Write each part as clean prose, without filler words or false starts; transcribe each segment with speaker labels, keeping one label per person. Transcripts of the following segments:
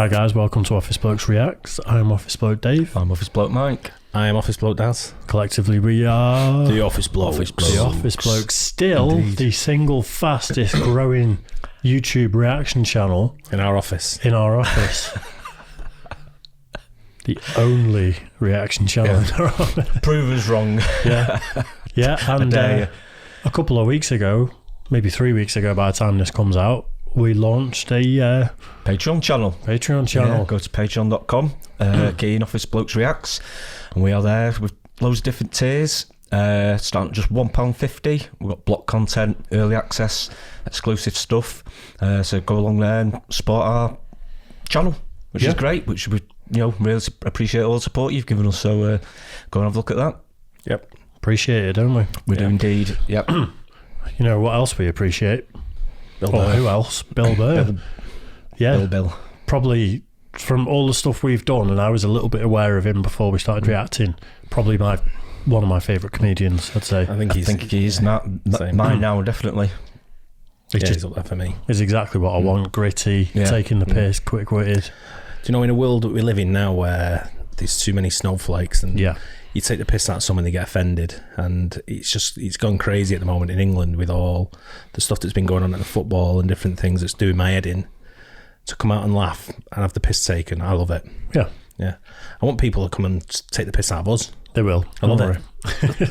Speaker 1: Hi guys, welcome to Office Blokes Reacts. I'm Office Bloke Dave.
Speaker 2: I'm Office Bloke Mike.
Speaker 3: I am Office Bloke Daz.
Speaker 1: Collectively we are...
Speaker 3: The Office Blokes.
Speaker 1: The Office Blokes. Still
Speaker 2: Indeed.
Speaker 1: the single fastest growing YouTube reaction channel.
Speaker 3: In our office.
Speaker 1: In our office. The only reaction channel in our office.
Speaker 2: Prove us wrong.
Speaker 1: Yeah. Yeah, and a couple of weeks ago, maybe 3 weeks ago by the time this comes out, we launched a
Speaker 2: Patreon channel.
Speaker 1: Channel.
Speaker 2: Go to patreon.com, key in Office Blokes Reacts, and we are there with loads of different tiers. Starting at just £1.50. We've got block content, early access, exclusive stuff. So go along there and support our channel, which is great, which we really appreciate all the support you've given us. So go and have a look at that.
Speaker 1: Yep. Appreciate it, don't we?
Speaker 2: We do indeed. Yep.
Speaker 1: You know what else we appreciate?
Speaker 3: Bill
Speaker 1: Or
Speaker 3: Burr.
Speaker 1: who else? Bill Burr. Yeah.
Speaker 2: Bill.
Speaker 1: Probably from all the stuff we've done, and I was a little bit aware of him before we started reacting, probably one of my favourite comedians, I'd say.
Speaker 3: I think
Speaker 2: he is mine now, definitely.
Speaker 3: He's up there for me.
Speaker 1: Is exactly what I want. Gritty, taking the piss, quick-witted.
Speaker 3: Do you know, in a world that we live in now where there's too many snowflakes and you take the piss out of someone, they get offended, and it's gone crazy at the moment in England with all the stuff that's been going on at the football and different things that's doing my head in. To come out and laugh and have the piss taken, I love it.
Speaker 1: Yeah.
Speaker 3: I want people to come and take the piss out of us.
Speaker 1: They will.
Speaker 3: I love it.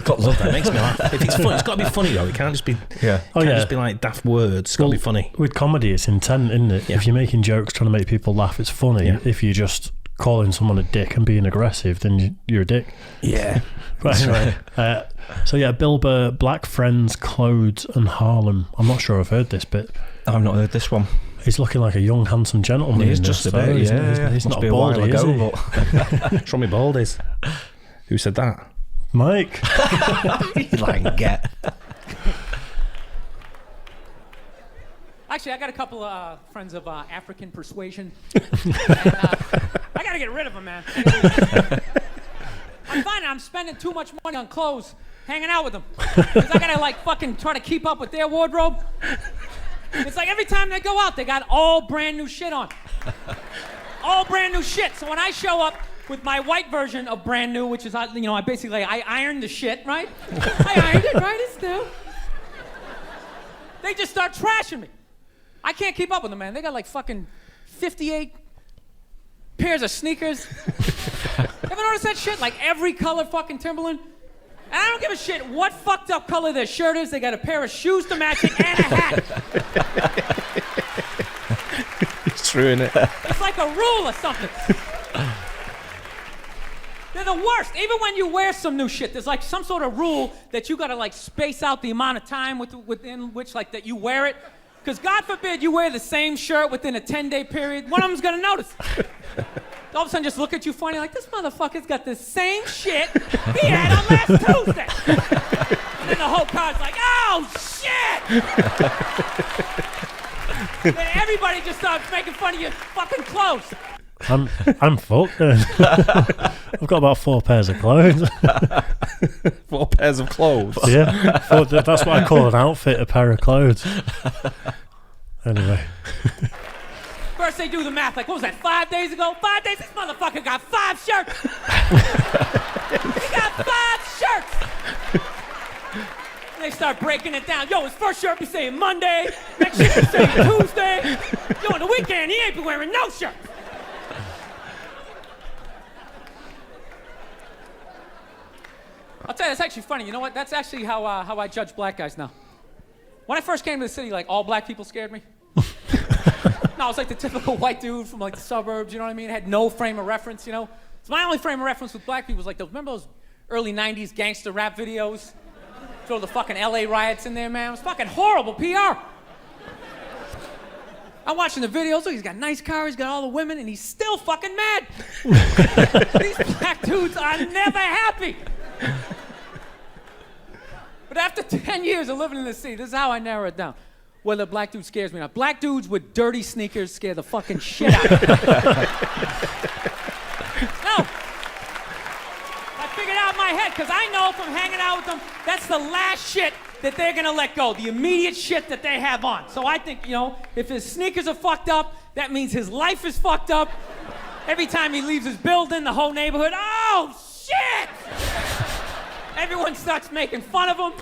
Speaker 3: Got to love that. It makes me laugh. If it's fun, it's got to be funny though. It can't just be. Just be like daft words. It's got to be funny.
Speaker 1: With comedy, it's intent, isn't it?
Speaker 3: Yeah.
Speaker 1: If you're making jokes trying to make people laugh, it's funny.
Speaker 3: Yeah.
Speaker 1: If you're just calling someone a dick and being aggressive, then you're a dick.
Speaker 2: Yeah.
Speaker 1: But anyway, so yeah, Bill Burr, Black Friends, Clothes and Harlem. I'm not sure I've heard this bit.
Speaker 2: I've not heard this one.
Speaker 1: He's looking like a young, handsome gentleman.
Speaker 2: He is just a bit,
Speaker 1: He's
Speaker 2: Must
Speaker 1: not
Speaker 2: be a
Speaker 1: baldy,
Speaker 2: while
Speaker 1: is he?
Speaker 2: ago, but...
Speaker 3: Show me baldies. Who said that?
Speaker 1: Mike.
Speaker 2: Like, get.
Speaker 4: Actually, I got a couple of friends of African persuasion. And, I got to get rid of them, man. I'm finding I'm spending too much money on clothes hanging out with them. Because I got to, fucking try to keep up with their wardrobe. It's like every time they go out, they got all brand new shit on. All brand new shit. So when I show up with my white version of brand new, which is, I ironed the shit, right? I ironed it, right? It's new. They just start trashing me. I can't keep up with them, man. They got fucking 58 pairs of sneakers. Ever notice that shit? Every color fucking Timberland. And I don't give a shit what fucked up color their shirt is. They got a pair of shoes to match it and a hat.
Speaker 3: It's true, isn't it?
Speaker 4: It's like a rule or something. They're the worst. Even when you wear some new shit, there's some sort of rule that you gotta space out the amount of time within which that you wear it. Because God forbid you wear the same shirt within a 10-day period, one of them's gonna notice. All of a sudden just look at you funny this motherfucker's got the same shit he had on last Tuesday. And then the whole car's like, oh shit! Then everybody just starts making fun of your fucking clothes.
Speaker 1: I'm fucked. I've got about 4 pairs of clothes.
Speaker 3: 4 pairs of clothes.
Speaker 1: Yeah, that's what I call an outfit, a pair of clothes. Anyway.
Speaker 4: First they do the math, what was that, 5 days ago? 5 days? This motherfucker got 5 shirts! He got 5 shirts! And they start breaking it down. Yo, his first shirt be saying Monday, next shirt be saying Tuesday. Yo, on the weekend, he ain't be wearing no shirt. I'll tell you, it's actually funny. You know what? That's actually how I judge black guys now. When I first came to the city, all black people scared me. No, I was the typical white dude from the suburbs, you know what I mean? Had no frame of reference, So my only frame of reference with black people was remember those early 90s gangster rap videos? Throw the fucking LA riots in there, man. It was fucking horrible PR. I'm watching the videos, he's got a nice car, he's got all the women, and he's still fucking mad. These black dudes are never happy. But after 10 years of living in the city, this is how I narrow it down. Whether a black dude scares me or not. Black dudes with dirty sneakers scare the fucking shit out of me. No. I figured out in my head, because I know from hanging out with them, that's the last shit that they're gonna let go, the immediate shit that they have on. So I think, if his sneakers are fucked up, that means his life is fucked up. Every time he leaves his building, the whole neighborhood, oh, shit! Everyone starts making fun of him.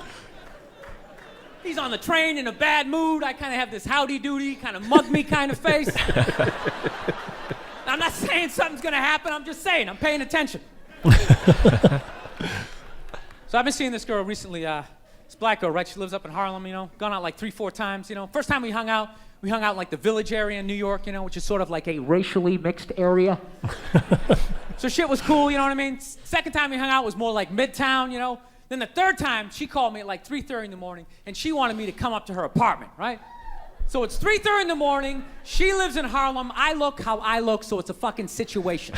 Speaker 4: He's on the train in a bad mood. I kind of have this howdy-doody, kind of mug me kind of face. I'm not saying something's gonna happen, I'm just saying, I'm paying attention. So I've been seeing this girl recently, this black girl, right? She lives up in Harlem, you know, gone out like 3-4 times, you know. First time we hung out like the Village area in New York, you know, which is sort of like a racially mixed area. So shit was cool, you know what I mean? Second time we hung out was more like Midtown, you know. Then the third time, she called me at like 3:30 in the morning, and she wanted me to come up to her apartment, right? So it's 3:30 in the morning, she lives in Harlem, I look how I look, so it's a fucking situation.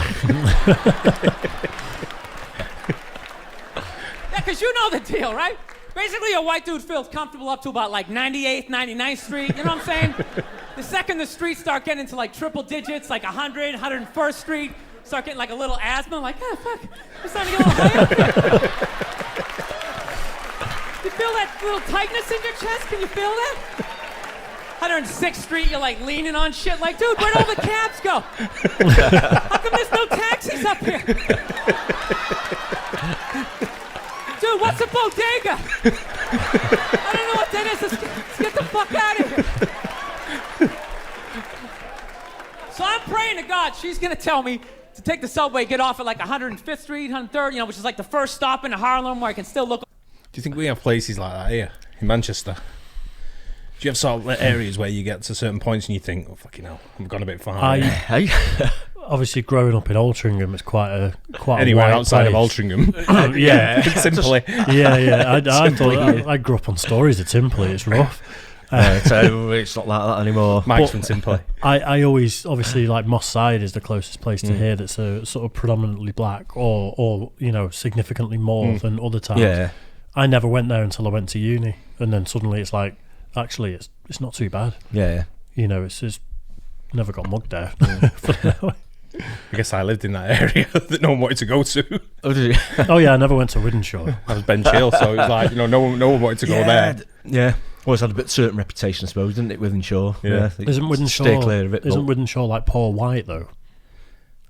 Speaker 4: Yeah, because you know the deal, right? Basically, a white dude feels comfortable up to about like 98th, 99th Street, you know what I'm saying? The second the streets start getting into like triple digits, like 100, 101st Street, start getting like a little asthma, like, oh, fuck, we're starting to get a little higher. You feel that little tightness in your chest? Can you feel that? 106th Street, you're like leaning on shit, like, dude, where'd all the cabs go? How come there's no taxis up here? Dude, what's a bodega? I don't know what that is. Let's get the fuck out of here. So I'm praying to God she's gonna tell me to take the subway, get off at like 105th Street, 103rd, you know, which is like the first stop in Harlem where I can still look.
Speaker 3: Do you think we have places like that here in Manchester? Do you have sort of areas where you get to certain points and you think, oh, fucking hell, I've gone a bit far?
Speaker 1: Obviously, growing up in Altrincham, it's quite
Speaker 3: anywhere
Speaker 1: a
Speaker 3: outside of
Speaker 1: place.
Speaker 3: Altrincham.
Speaker 1: Yeah,
Speaker 3: simply.
Speaker 1: Yeah. I grew up on stories at Timpley. It's rough.
Speaker 2: So it's not like that anymore.
Speaker 3: Mike's from Timpley.
Speaker 1: I always, obviously, like Moss Side is the closest place to here that's a sort of predominantly black or you know, significantly more than other towns.
Speaker 2: Yeah.
Speaker 1: I never went there until I went to uni, and then suddenly it's like, actually, it's not too bad.
Speaker 2: Yeah.
Speaker 1: You know, it's just never got mugged there.
Speaker 3: I guess I lived in that area that no one wanted to go to.
Speaker 2: Oh, did you?
Speaker 1: Oh yeah, I never went to Widdenshaw.
Speaker 3: I was Ben Chill, so it was like, you know, no one wanted to go there.
Speaker 2: Yeah. Always had a bit certain reputation, I suppose, didn't it, Wythenshaw?
Speaker 3: Yeah.
Speaker 1: Isn't Wythenshaw,
Speaker 2: stay clear of it.
Speaker 1: Isn't Wythenshaw like Paul White though?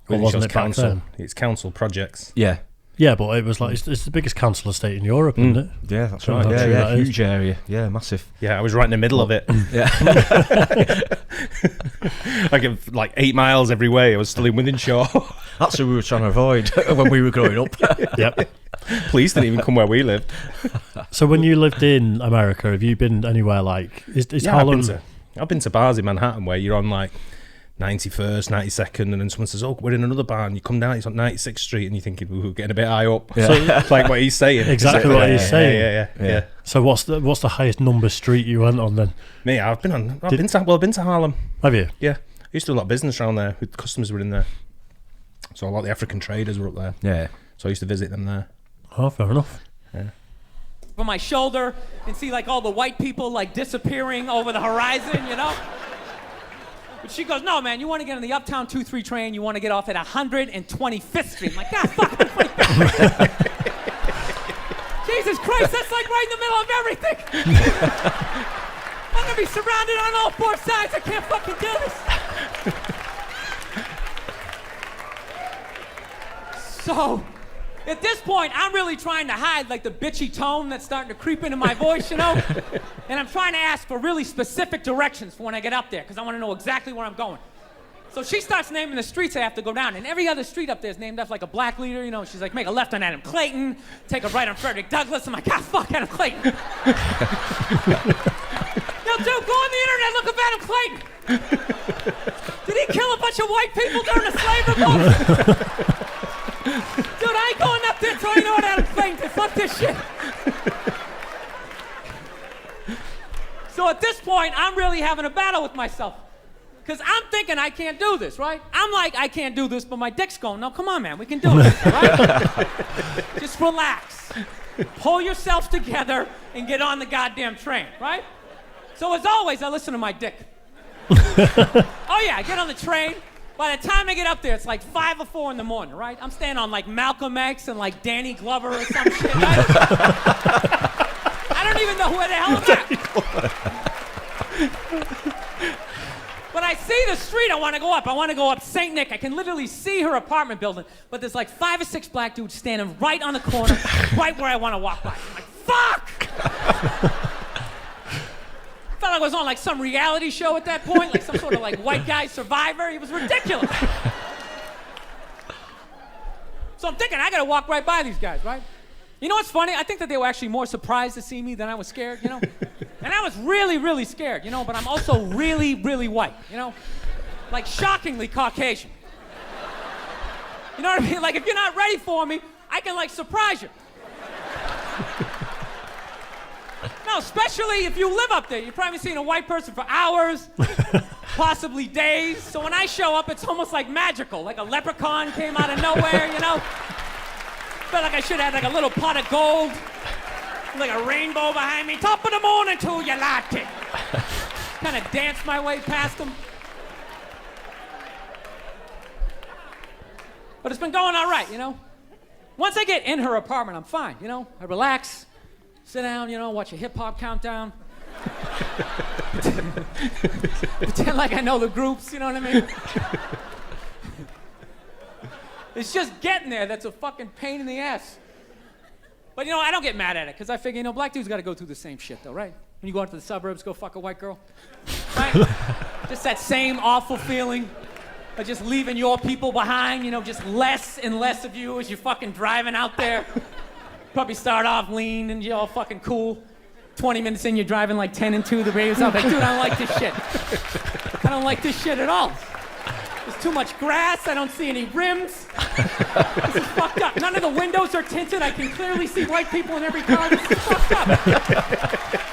Speaker 1: Or wasn't it back
Speaker 3: council.
Speaker 1: then?
Speaker 3: It's council projects.
Speaker 2: Yeah.
Speaker 1: Yeah, but it was like it's the biggest council estate in Europe, isn't it?
Speaker 2: Yeah, that's
Speaker 1: So
Speaker 2: right.
Speaker 1: how
Speaker 2: Yeah,
Speaker 1: true
Speaker 2: yeah,
Speaker 1: that is.
Speaker 2: huge area. Yeah, massive.
Speaker 3: Yeah, I was right in the middle of it.
Speaker 2: Yeah.
Speaker 3: like 8 miles every way. I was still in Wythenshaw.
Speaker 2: That's who we were trying to avoid when we were growing up.
Speaker 1: Yep.
Speaker 3: Police didn't even come where we lived.
Speaker 1: So when you lived in America, have you been anywhere like is Harlem?
Speaker 3: I've been to bars in Manhattan where you're on like 91st, 92nd, and then someone says, "Oh, we're in another bar," and you come down, it's on 96th Street, and you're thinking, "We're getting a bit high up."
Speaker 2: Yeah.
Speaker 1: So,
Speaker 3: It's like what he's saying.
Speaker 1: Exactly what he's saying.
Speaker 3: Yeah.
Speaker 1: So what's the highest number street you went on then?
Speaker 3: Me, I've been to Harlem.
Speaker 1: Have you?
Speaker 3: Yeah, I used to do a lot of business around there. With customers were in there, so a lot of the African traders were up there.
Speaker 2: Yeah.
Speaker 3: So I used to visit them there.
Speaker 1: Oh, fair enough.
Speaker 3: Yeah.
Speaker 4: From my shoulder and see like all the white people like disappearing over the horizon, you know? But she goes, no, man, you want to get on the Uptown 2-3 train, you want to get off at 125th Street. I'm like, God, fuck 125th. Jesus Christ, that's like right in the middle of everything. I'm going to be surrounded on all 4 sides. I can't fucking do this. So, at this point, I'm really trying to hide like the bitchy tone that's starting to creep into my voice, you know? And I'm trying to ask for really specific directions for when I get up there, because I want to know exactly where I'm going. So she starts naming the streets I have to go down, and every other street up there is named after like a black leader, you know? She's like, make a left on Adam Clayton, take a right on Frederick Douglass. I'm like, God, fuck Adam Clayton. Yo, dude, go on the internet, look up Adam Clayton. Did he kill a bunch of white people during the slave revolt? Dude, I ain't going up there till I know what Adam Clayton did. Fuck this shit. So at this point, I'm really having a battle with myself. Because I'm thinking I can't do this, right? I'm like, I can't do this, but my dick's going, no, come on, man, we can do this, all right? Just relax. Pull yourselves together and get on the goddamn train, right? So as always, I listen to my dick. Oh yeah, I get on the train. By the time I get up there, it's like 5 or 4 in the morning, right? I'm staying on like Malcolm X and like Danny Glover or some shit, right? I don't even know who the hell I'm at. But I sit see the street I want to go up. I want to go up St. Nick. I can literally see her apartment building, but there's like 5 or 6 black dudes standing right on the corner, right where I want to walk by. I'm like, fuck! Felt like I was on like some reality show at that point, like some sort of like white guy survivor. It was ridiculous. So I'm thinking, I gotta walk right by these guys, right? You know what's funny? I think that they were actually more surprised to see me than I was scared, you know? And I was really, really scared, you know, but I'm also really, really white, you know? Like shockingly Caucasian. You know what I mean? Like if you're not ready for me, I can like surprise you. No, especially if you live up there. You've probably seen a white person for hours, possibly days. So when I show up, it's almost like magical, like a leprechaun came out of nowhere, you know? Felt like I should have like a little pot of gold, like a rainbow behind me. Top of the morning to you, latte. Kind of danced my way past them. But it's been going all right, you know? Once I get in her apartment, I'm fine, you know? I relax. Sit down, you know, watch a hip-hop countdown. Pretend like I know the groups, you know what I mean? It's just getting there that's a fucking pain in the ass. But, you know, I don't get mad at it, because I figure, you know, black dudes got to go through the same shit, though, right? When you go out to the suburbs, go fuck a white girl, right? Just that same awful feeling of just leaving your people behind, you know, just less and less of you as you're fucking driving out there. Probably start off lean and you're all fucking cool. 20 minutes in, you're driving like 10 and 2. The radio's out like, dude, I don't like this shit. I don't like this shit at all. There's too much grass. I don't see any rims. This is fucked up. None of the windows are tinted. I can clearly see white people in every car. This is fucked up.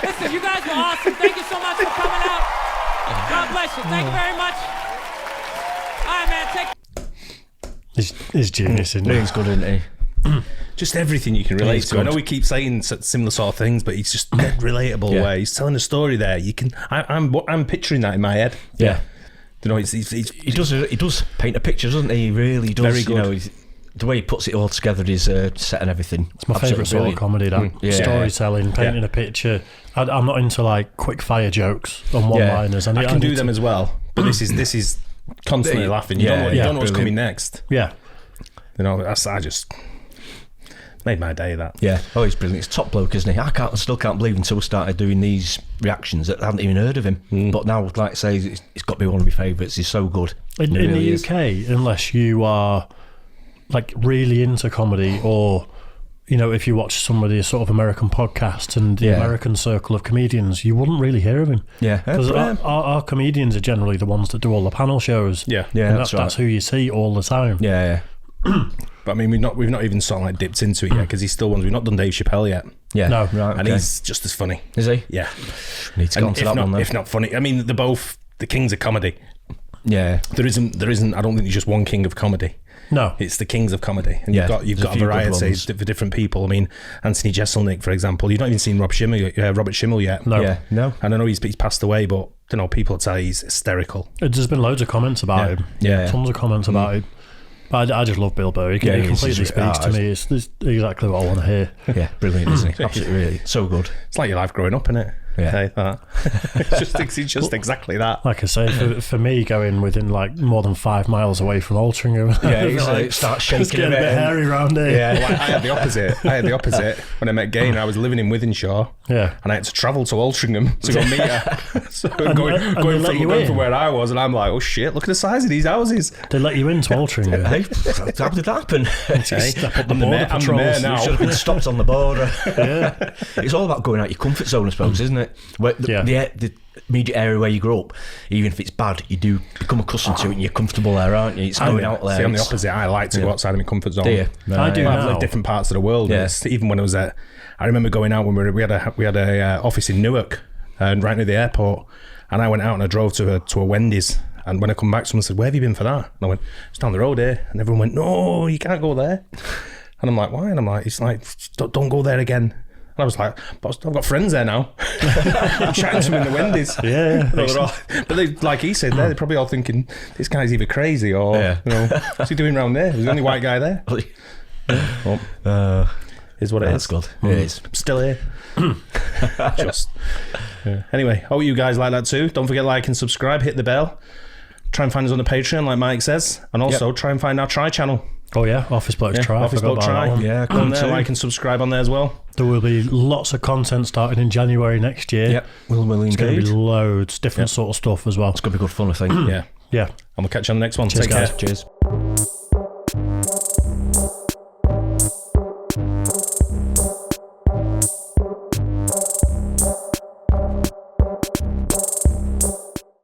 Speaker 4: Listen, you guys were awesome. Thank you so much for coming out. God bless you. Thank you very much. All right, man.
Speaker 1: He's genius, isn't he?
Speaker 2: He's good, isn't he?
Speaker 3: Just everything you can relate to. I know we keep saying similar sort of things, but he's just dead relatable.
Speaker 2: Yeah.
Speaker 3: Where he's telling a story there. You can. I'm picturing that in my head.
Speaker 2: Yeah.
Speaker 3: You know, he
Speaker 2: does paint a picture, doesn't he? He really does.
Speaker 3: Very good.
Speaker 2: You know, the way he puts it all together, his set and everything.
Speaker 1: It's my favourite sort of comedy, that.
Speaker 2: Yeah.
Speaker 1: Storytelling, painting a picture. I'm not into like quick fire jokes on one-liners.
Speaker 3: I can do them as well, but this is constantly laughing. You don't know what's coming next.
Speaker 1: Yeah.
Speaker 3: You know, I just made my day, that.
Speaker 2: Yeah. Oh, he's brilliant. He's top bloke, isn't he? I still can't believe until we started doing these reactions that I hadn't even heard of him. But now, like I say, it's got to be one of my favourites. He's so good.
Speaker 1: In
Speaker 2: really
Speaker 1: the UK, unless you are like really into comedy, or you know, if you watch somebody, a sort of American podcast and the American circle of comedians, you wouldn't really hear of him.
Speaker 2: Yeah.
Speaker 1: Because our comedians are generally the ones that do all the panel shows.
Speaker 3: Yeah.
Speaker 2: Yeah,
Speaker 1: and that's who you see all the time.
Speaker 2: Yeah.
Speaker 3: But I mean, we've not even sort of like dipped into it yet, because he's still one. We've not done Dave Chappelle yet.
Speaker 2: Yeah.
Speaker 1: No.
Speaker 2: Right.
Speaker 3: And he's just as funny.
Speaker 2: Is he?
Speaker 3: Yeah.
Speaker 2: Need to go on to that one then.
Speaker 3: If not funny, I mean, they're both the kings of comedy.
Speaker 2: Yeah.
Speaker 3: There isn't. I don't think there's just one king of comedy.
Speaker 1: No,
Speaker 3: it's the kings of comedy, and you've got a variety for different people. I mean, Anthony Jeselnik, for example. You've not even seen Robert Schimmel yet.
Speaker 1: No.
Speaker 2: Yeah, no.
Speaker 3: And I know he's passed away, but you know, people tell he's hysterical.
Speaker 1: There's been loads of comments about him.
Speaker 2: Yeah,
Speaker 1: tons of comments about him. But I just love Bill Burr. He completely speaks to me. It's exactly what I want to hear.
Speaker 2: Yeah, brilliant, isn't he? Absolutely, really, so good.
Speaker 3: It's like your life growing up, isn't it?
Speaker 2: Yeah,
Speaker 3: it's just exactly that.
Speaker 1: Like I say, for me, going within like more than 5 miles away from Altrincham,
Speaker 2: like, start shaking
Speaker 1: a bit hairy around here.
Speaker 3: Yeah, well, I had the opposite. When I met Gay, and I was living in Withenshaw.
Speaker 1: Yeah,
Speaker 3: and I had to travel to Altrincham to go meet her. So going from where I was, and I'm like, oh shit, look at the size of these houses.
Speaker 1: They let you into Altrincham.
Speaker 2: Hey, how did that happen?
Speaker 1: Step up the border patrols.
Speaker 2: You should have been stopped on the border. Yeah, it's all about going out your comfort zone, I suppose, isn't it? Where the immediate area where you grow up, even if it's bad, you do become accustomed to it and you're comfortable there, aren't you? It's going out there.
Speaker 3: See, I'm the opposite. I like to go outside of my comfort zone.
Speaker 2: Do you?
Speaker 1: I do now.
Speaker 3: I've lived different parts of the world. Yeah. Even when I was at, I remember going out when we had a office in Newark, and right near the airport, and I went out and I drove to a Wendy's. And when I come back, someone said, "Where have you been for that?" And I went, "It's down the road here." And everyone went, "No, you can't go there." And I'm like, "Why?" And I'm like, "It's like, don't go there again." And I was like, "But I've got friends there now." I'm chatting to them in the Wendy's.
Speaker 1: Yeah.
Speaker 3: But they, like he said, they're probably all thinking, this guy's either crazy or, you know, what's he doing around there? He's the only white guy there. Is what it is.
Speaker 2: That's good. It is.
Speaker 3: I'm still here. Anyway, hope you guys like that too. Don't forget to like and subscribe, hit the bell. try and find us on the Patreon, like Mike says, and also try and find our Try channel.
Speaker 1: Oh yeah, Office Blokes Try.
Speaker 3: Office Blokes Try.
Speaker 2: Yeah,
Speaker 3: go on there, like and subscribe on there as well.
Speaker 1: There will be lots of content starting in January next year.
Speaker 2: Yep, will
Speaker 1: It's going to
Speaker 2: indeed.
Speaker 1: be loads, different sort of stuff as well.
Speaker 2: It's going to be good fun, I think.
Speaker 3: Yeah.
Speaker 1: Yeah.
Speaker 3: And we'll catch you on the next one.
Speaker 1: Cheers,
Speaker 3: Take care.
Speaker 1: guys.
Speaker 2: Cheers.